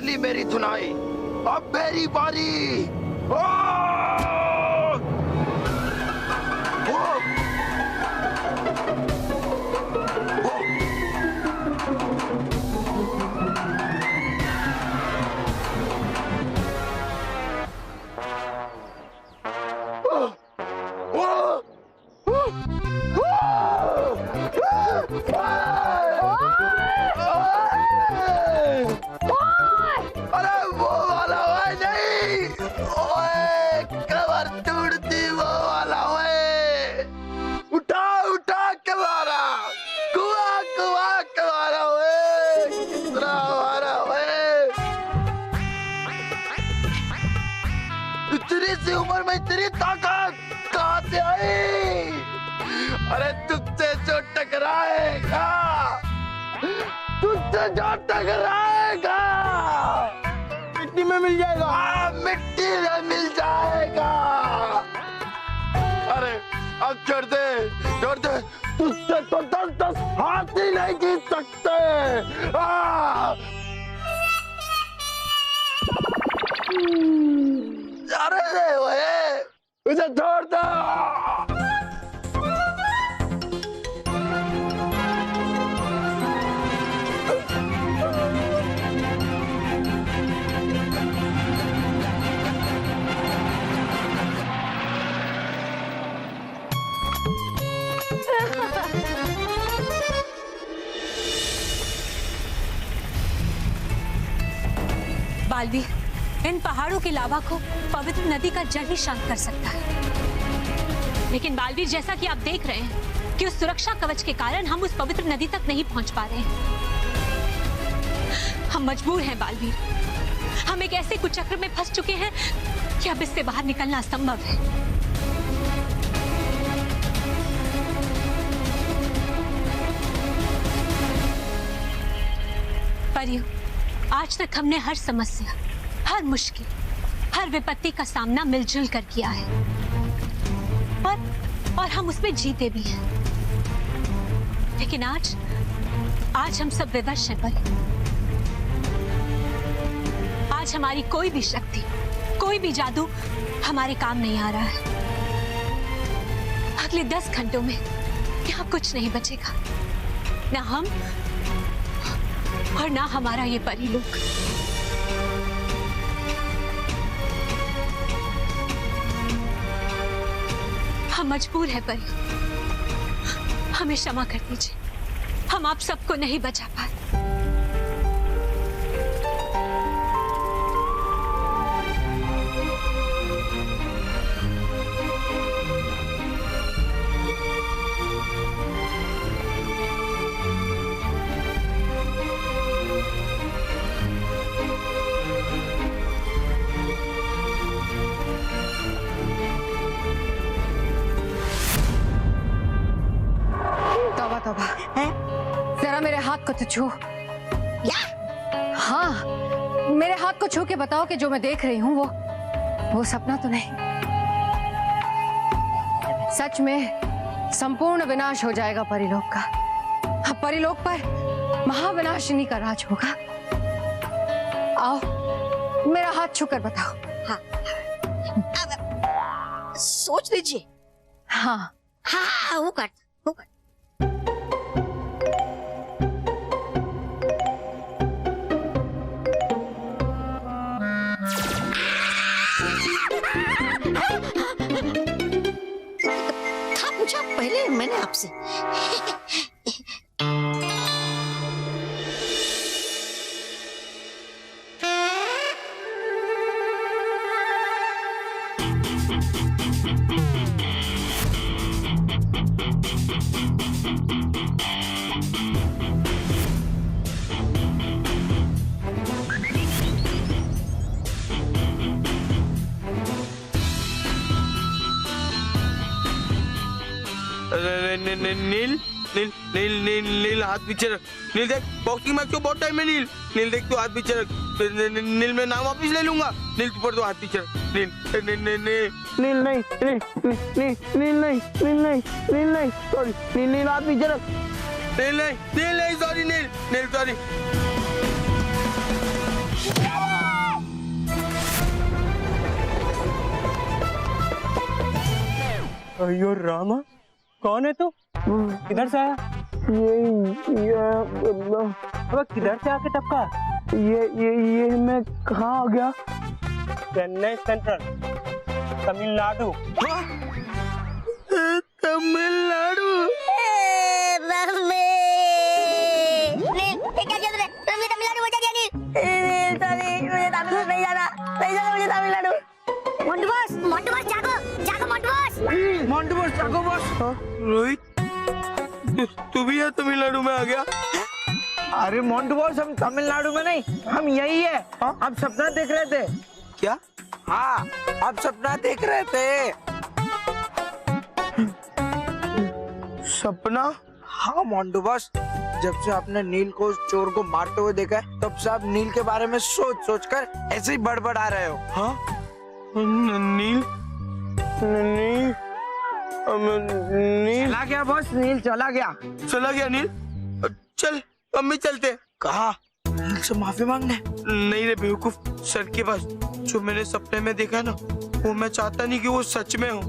ली मेरी धुनाई, अब मेरी बारी। इतनी उम्र में इतनी ताकत कहां से आई? अरे तुझसे जो टकराएगा, तुझसे जो टकराएगा मिट्टी में मिल जाएगा। मिट्टी में मिल जाएगा। अरे अब छोड़ दे, छोड़ दे, तुझसे तो 10-10 हाथी नहीं जीत सकते। अरे ओए, मुझे छोड़ दो। बालवीर, इन पहाड़ों के लावा को पवित्र नदी का जल ही शांत कर सकता है। लेकिन बालवीर, जैसा कि आप देख रहे हैं कि उस सुरक्षा कवच के कारण हम उस पवित्र नदी तक नहीं पहुंच पा रहे हैं। हम मजबूर हैं बालवीर, हम एक ऐसे कुचक्र में फंस चुके हैं कि अब इससे बाहर निकलना असंभव है। परियों, आज तक हमने हर समस्या, हर मुश्किल, हर विपत्ति का सामना मिलजुल कर किया है और हम उसमें जीते भी हैं। लेकिन आज हम सब विवश हैं पर आज हमारी कोई भी शक्ति, कोई भी जादू हमारे काम नहीं आ रहा है। अगले 10 घंटों में यहाँ कुछ नहीं बचेगा, ना हम और ना हमारा ये परिलोक। हम मजबूर हैं परियों, हमें क्षमा कर दीजिए, हम आप सबको नहीं बचा पाए। जरा मेरे हाथ को तो छू। हाँ, मेरे हाथ को छू के बताओ कि जो मैं देख रही हूँ वो सपना तो नहीं। सच में संपूर्ण विनाश हो जाएगा परिलोक का। अब परिलोक पर महाविनाशिनी का राज होगा। आओ, मेरा हाथ छूकर बताओ। हाँ, सोच लीजिए। हाँ हाँ, वो कर। पूछा पहले मैंने आपसे। नील नील नील नील नील हाथ पीछे रख। नील देख, बॉक्सिंग मैच को बहुत टाइम है। नील नील देख, तू हाथ पीछे रख। नील मैं नाम वापिस ले लूंगा। नील तू पर तो हाथ पीछे रख। नील नील नील नील नहीं, नील नील नील नहीं, नील नहीं, नील नहीं, सॉरी। नील नील हाथ पीछे रख। नील नहीं, नील नहीं, सॉरी। नील नील सॉरी। अयो रामा, कौन है तू? किधर से आया? अब किधर से आके टपका? ये मैं कहाँ आ गया? चेन्नई सेंट्रल, तमिलनाडु। तमिलनाडु? क्या चल रहा है? मुझे तमिलनाडु बोल दिया नील। सॉरी, मुझे तमिलनाडु नहीं जाना मुझे तमिलनाडु। मोंटू बॉस, जागो मोंटू बॉस। रोहित, तू भी है तमिलनाडु में आ गया? अरे मोंटू बॉस, हम तमिलनाडु में नहीं, हम यही है। आप सपना देख रहे थे क्या? हाँ, आप सपना देख रहे थे। सपना? हाँ मोंटू बॉस, जब से आपने नील को उस चोर को मारते हुए देखा है, तब से आप नील के बारे में सोच कर ऐसे ही बड़बड़ा रहे हो। हाँ? नील? नील? नील चला गया बॉस, नील चला गया। चला गया नील? चल हम भी चलते। कहा? नील से माफी मांगने? नहीं रे बेवकूफ, सर के पास। जो मैंने सपने में देखा ना, वो मैं चाहता नहीं कि वो सच में हो।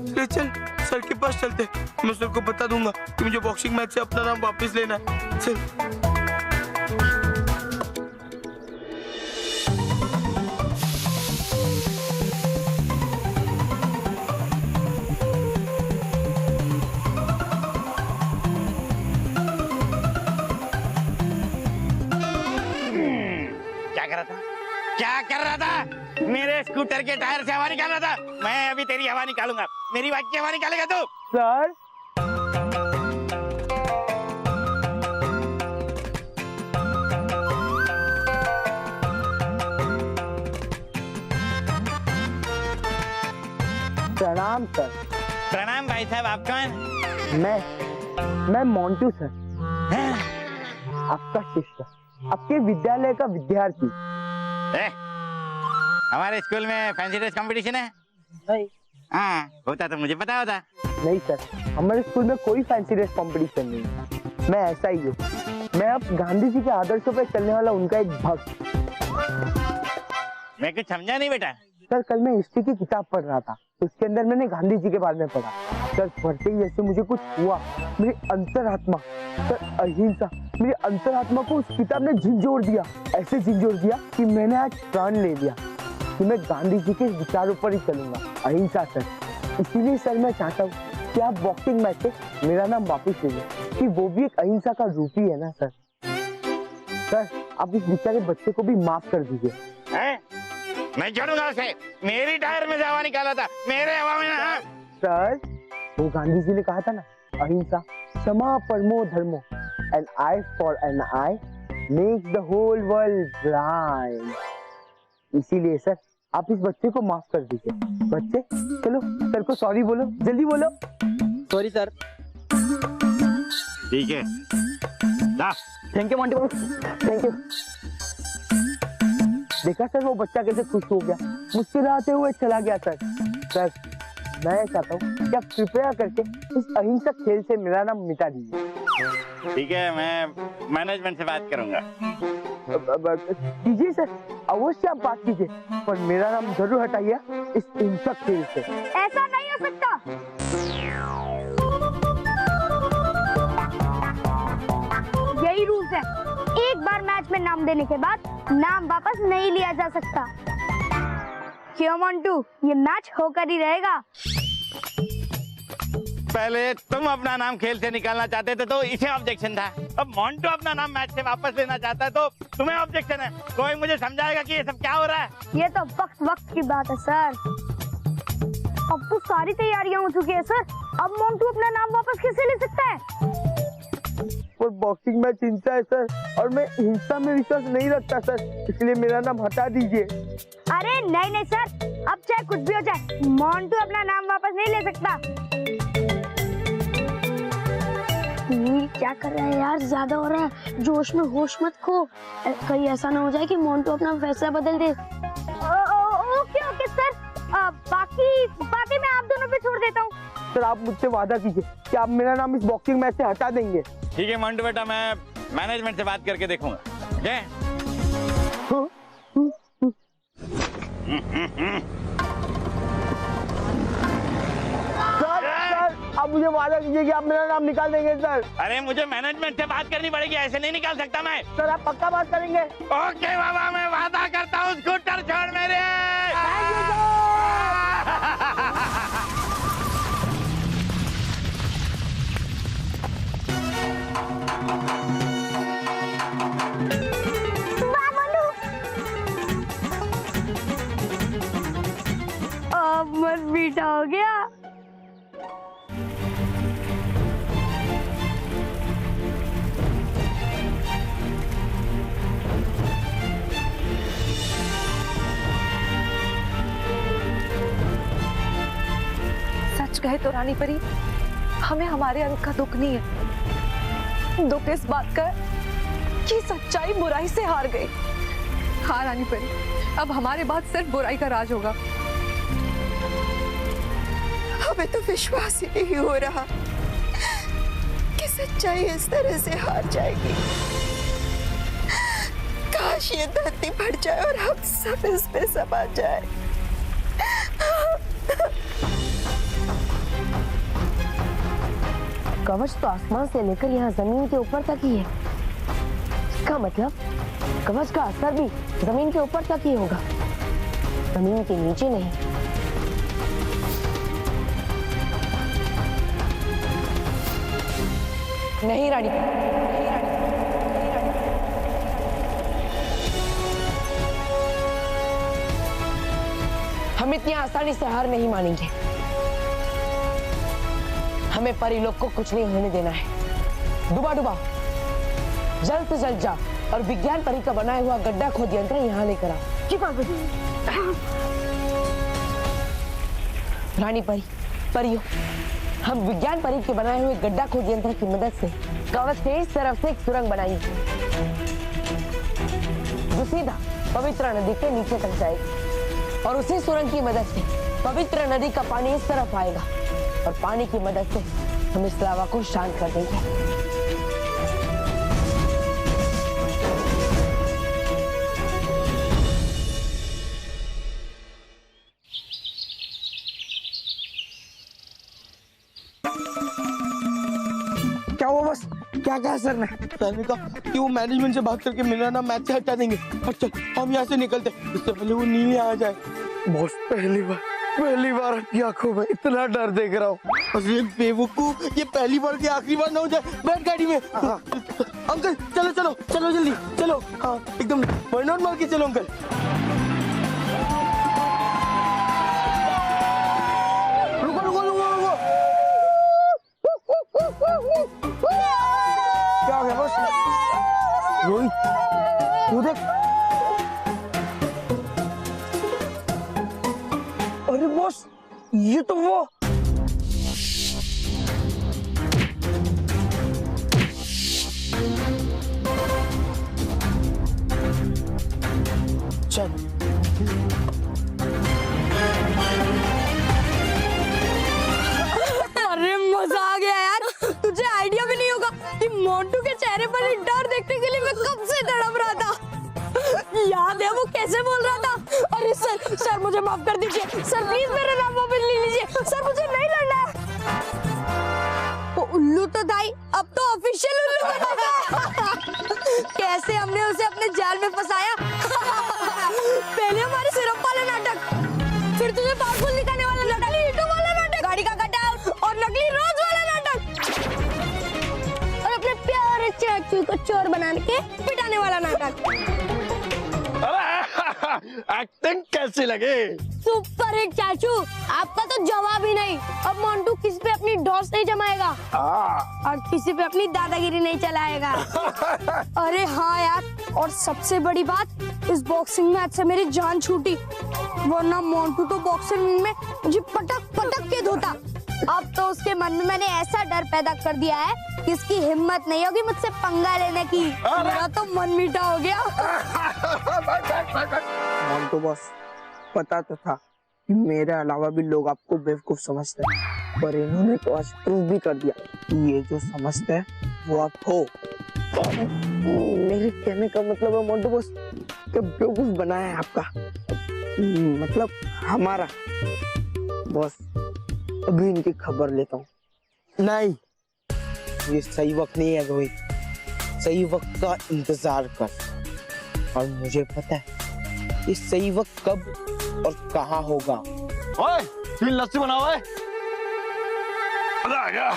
ले चल, सर के पास चलते। मैं सर को बता दूंगा कि मुझे बॉक्सिंग मैच से अपना नाम वापस लेना है। चल। क्या कर रहा था? मेरे स्कूटर के टायर से हवा निकाल रहा था। मैं अभी तेरी हवा निकालूंगा। मेरी बाइक की हवा निकालेगा तू? सर, प्रणाम सर। प्रणाम भाई साहब, आप कौन? मैं मोंटू सर, आपका शिष्य, आपके विद्यालय का विद्यार्थी। हमारे स्कूल में फैंसी ड्रेस कंपटीशन है? नहीं। हाँ, होता तो मुझे पता होता। नहीं सर, हमारे स्कूल में कोई फैंसी ड्रेस कंपटीशन नहीं है। मैं ऐसा ही हूँ। मैं अब गांधी जी के आदर्शों पर चलने वाला उनका एक भक्त। मैं कुछ समझा नहीं बेटा। सर, कल मैं हिस्ट्री की किताब पढ़ रहा था, उसके अंदर मैंने गांधी जी के बारे में पढ़ा। सर, पढ़ते ही जैसे मुझे कुछ हुआ, मेरी अंतरात्मा, सर अहिंसा, मेरी अंतरात्मा को उस किताब ने झिंझोर दिया। ऐसे झिंझोर दिया कि मैंने आज प्राण ले लिया कि मैं गांधी जी के विचारों पर ही चलूंगा, अहिंसा सर। इसीलिए सर मैं चाहता हूँ कि आप बॉक्सिंग मैच से मेरा नाम वापस ले लें, कि वो भी एक अहिंसा का रूप ही है ना सर। सर, आप इस बेचारे बच्चे को भी माफ कर दीजिए। मैं छोड़ूंगा उसे। मेरी टायर में से हवा निकाला था, मेरे हवा में ना। सर, वो गांधी जी ने कहा था ना, अहिंसा क्षमा परमो धर्मो, an eye for an eye makes the whole world blind। इसीलिए सर, आप इस बच्चे को माफ कर दीजिए। बच्चे, चलो सर को सॉरी बोलो, जल्दी बोलो। Sorry sir. ठीक है, thank you Monty boss, thank you. देखा सर, वो बच्चा कैसे खुश हो गया, मुस्कुराते हुए चला गया। सर, मैं चाहता हूँ कि आप कृपया करके इस अहिंसक खेल से मेरा नाम मिटा दीजिए। ठीक है, मैं मैनेजमेंट से बात करूंगा। कीजिए सर, अवश्य आप बात कीजिए, पर मेरा नाम जरूर हटाइए इस हिंसक खेल से। ऐसा नहीं हो सकता। यही रूल्स है, एक बार मैच में नाम देने के बाद नाम वापस नहीं लिया जा सकता। क्यों मोंटू, ये मैच होकर ही रहेगा। पहले तुम अपना नाम खेल से निकालना चाहते थे तो इसे ऑब्जेक्शन था। अब मोंटू अपना नाम मैच से वापस लेना चाहता है तो तुम्हें ऑब्जेक्शन है। कोई मुझे समझाएगा कि ये सब क्या हो रहा है? ये तो वक्त की बात है सर। अब तो सारी तैयारियां हो चुकी है सर। अब मोंटू अपना नाम वापस कैसे ले सकता है? और बॉक्सिंग मैच हिंसा है सर, और मैं हिंसा में विश्वास नहीं रखता सर, इसलिए मेरा नाम हटा दीजिए। अरे नहीं सर, अब चाहे कुछ भी हो जाए, मोंटू अपना नाम वापस नहीं ले सकता। नील क्या कर रहा है यार, ज्यादा हो रहा है। जोश में होश मत खो, कहीं ऐसा ना हो जाए कि मोंटू अपना फैसला बदल दे। ओके सर, बाकी मैं आप दोनों पे छोड़ देता हूँ। सर, आप मुझसे वादा कीजिए कि आप मेरा नाम इस बॉक्सिंग मैच से हटा देंगे। ठीक है मोंटू बेटा, मैं मैनेजमेंट से बात करके देखूंगा। ओके? सर, मुझे वादा कीजिए कि आप मेरा नाम निकाल देंगे सर। अरे मुझे मैनेजमेंट से बात करनी पड़ेगी, ऐसे नहीं निकाल सकता मैं। सर आप पक्का बात करेंगे? ओके बाबा, मैं वादा करता हूँ, स्कूटर छोड़ मेरे। बस मीठा हो गया। सच कहे तो रानी परी, हमें हमारे अंक का दुख नहीं है। दुख इस बात का है कि सच्चाई बुराई से हार गई। हाँ रानी परी, अब हमारे बाद सिर्फ बुराई का राज होगा। हमें तो विश्वास ही नहीं हो रहा कि सच्चाई इस तरह से हार जाएगी। काश ये धरती फट जाए और हम सब इसमें समा जाए। कवच तो आसमान से लेकर यहाँ जमीन के ऊपर तक ही है। इसका मतलब कवच का असर भी जमीन के ऊपर तक ही होगा, जमीन के नीचे नहीं। नहीं रानी, हम इतनी आसानी से हार नहीं मानेंगे। हमें परिलोक को कुछ नहीं होने देना है। डुबा डुबा, जल्द से जल्द जा और विज्ञान परी का बनाया हुआ गड्ढा खोद यंत्र यहाँ लेकर आओ। जी पापा। रानी परी, परियो, हम विज्ञान परी के बनाए हुए गड्ढा खोद यंत्र की मदद से कवच के इस तरफ से एक सुरंग बनाएंगे जो सीधा पवित्र नदी के नीचे तक जाएगी, और उसी सुरंग की मदद से पवित्र नदी का पानी इस तरफ आएगा, और पानी की मदद से हम इस लावा को शांत कर देंगे। क्या हुआ बस? क्या कहा सर ने? सर ने कहा कि वो मैनेजमेंट से बात करके मेरा नाम मैच से हटा देंगे। अच्छा हम यहाँ से निकलते, इससे पहले वो नीले आ जाए। बॉस पहली बार आपकी आंखों में इतना डर देख रहा हूँ। अरे बेवकूफ, ये पहली बार की आखिरी बार ना हो जाए। बैठ गाड़ी में। अंकल चलो जल्दी चलो। हाँ एकदम बर्नआउट मार के चलो अंकल। क्या हो गया बॉस? रोहित तू देख। अरे बॉस, ये तो वो चल। अरे मजा आ गया यार। तुझे आइडिया भी नहीं होगा कि मोंटू के चेहरे पर ही डर देखने के लिए मैं कब से तड़प रहा था। याद है वो कैसे बोल रहा था? अरे सर मुझे माफ कर दीजिए सर, प्लीज मेरा नाम वापस ले लीजिए सर, मुझे नहीं लड़ना है। वो उल्लू तो था ही, अब तो ऑफिशियल उल्लू बना गया। कैसे हमने उसे अपने जाल में फंसाया। पहले हमारे सिरप वाले नाटक, फिर तुझे पावरफुल दिखाने वाला नाटक, हीटू वाला नाटक, गाड़ी का कटआउट और नकली रोज वाला नाटक, और अपने प्यारे चाचू को चोर बनाने के पिटाने वाला नाटक। एक्टिंग कैसी लगे? सुपर हिट चाचू, आपका तो जवाब ही नहीं। अब मोंटू किसी पे अपनी ढोस नहीं जमाएगा और किसी पे अपनी दादागिरी नहीं चलाएगा। अरे हाँ यार, और सबसे बड़ी बात, इस बॉक्सिंग मैच से मेरी जान छूटी, वरना मोंटू तो बॉक्सिंग में मुझे पटक के धोता। अब तो उसके मन में मैंने ऐसा डर पैदा कर दिया है कि इसकी हिम्मत नहीं होगी मुझसे पंगा लेने की। मेरा तो मन मीठा हो गया। मोंटू बॉस, पता तो था कि मेरे अलावा भी लोग आपको बेवकूफ समझते हैं, पर इन्होंने तो आज प्रूव भी कर दिया कि ये जो समझते हैं वो आप हो। मेरे कहने का मतलब है मोंटू बॉस कि बेवकूफ बनाया है आपका, मतलब हमारा। बॉस अभी इनकी खबर लेता हूँ, नहीं, ये सही वक्त नहीं है रोहित। सही वक्त का इंतजार कर और मुझे पता है ये सही वक्त कब और कहाँ होगा। ओए, 3 लस्सी बनाओ। मजा आ गया।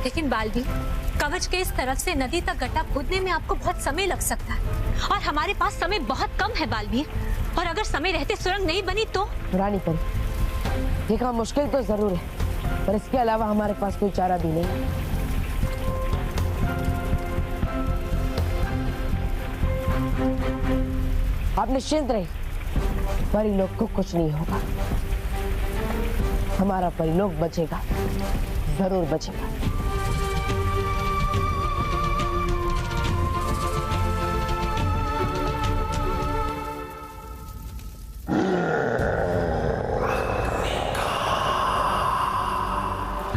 लेकिन बालवीर, कवच के इस तरफ से नदी तक गड्ढा खोदने में आपको बहुत समय लग सकता है और हमारे पास समय बहुत कम है बालवीर। और अगर समय रहते सुरंग नहीं बनी तो? रानी परी, ये काम मुश्किल तो जरूर है, पर इसके अलावा हमारे पास कोई चारा भी नहीं। आप निश्चिंत रहिए, परिलोक को कुछ नहीं होगा। हमारा परिलोक बचेगा, जरूर बचेगा।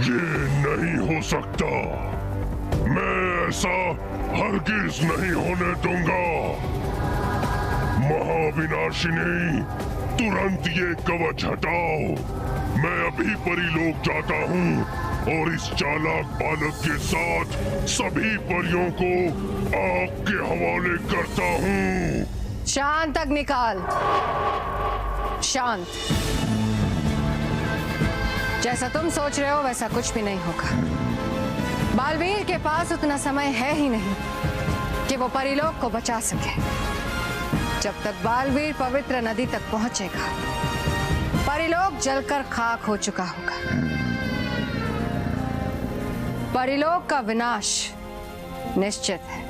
ये नहीं हो सकता। मैं ऐसा हरगिज नहीं होने दूंगा। महाविनाशिनी, तुरंत ये कवच हटाओ। मैं अभी परिलोक जाता हूँ और इस चालाक बालक के साथ सभी परियों को आग के हवाले करता हूँ। शांत अग्निकाल, शांत। जैसा तुम सोच रहे हो वैसा कुछ भी नहीं होगा। बालवीर के पास उतना समय है ही नहीं कि वो परिलोक को बचा सके। जब तक बालवीर पवित्र नदी तक पहुंचेगा, परिलोक जलकर खाक हो चुका होगा। परिलोक का विनाश निश्चित है।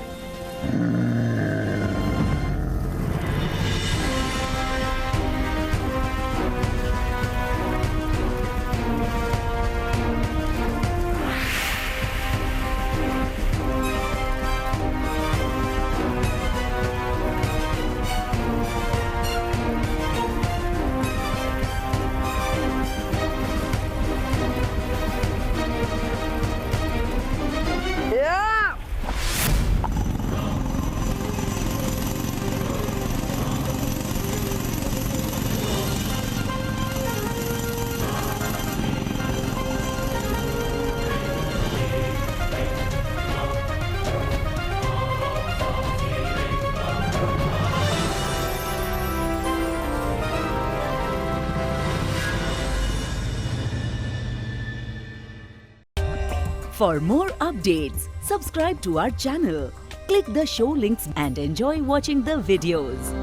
For more updates, subscribe to our channel, click the show links and enjoy watching the videos.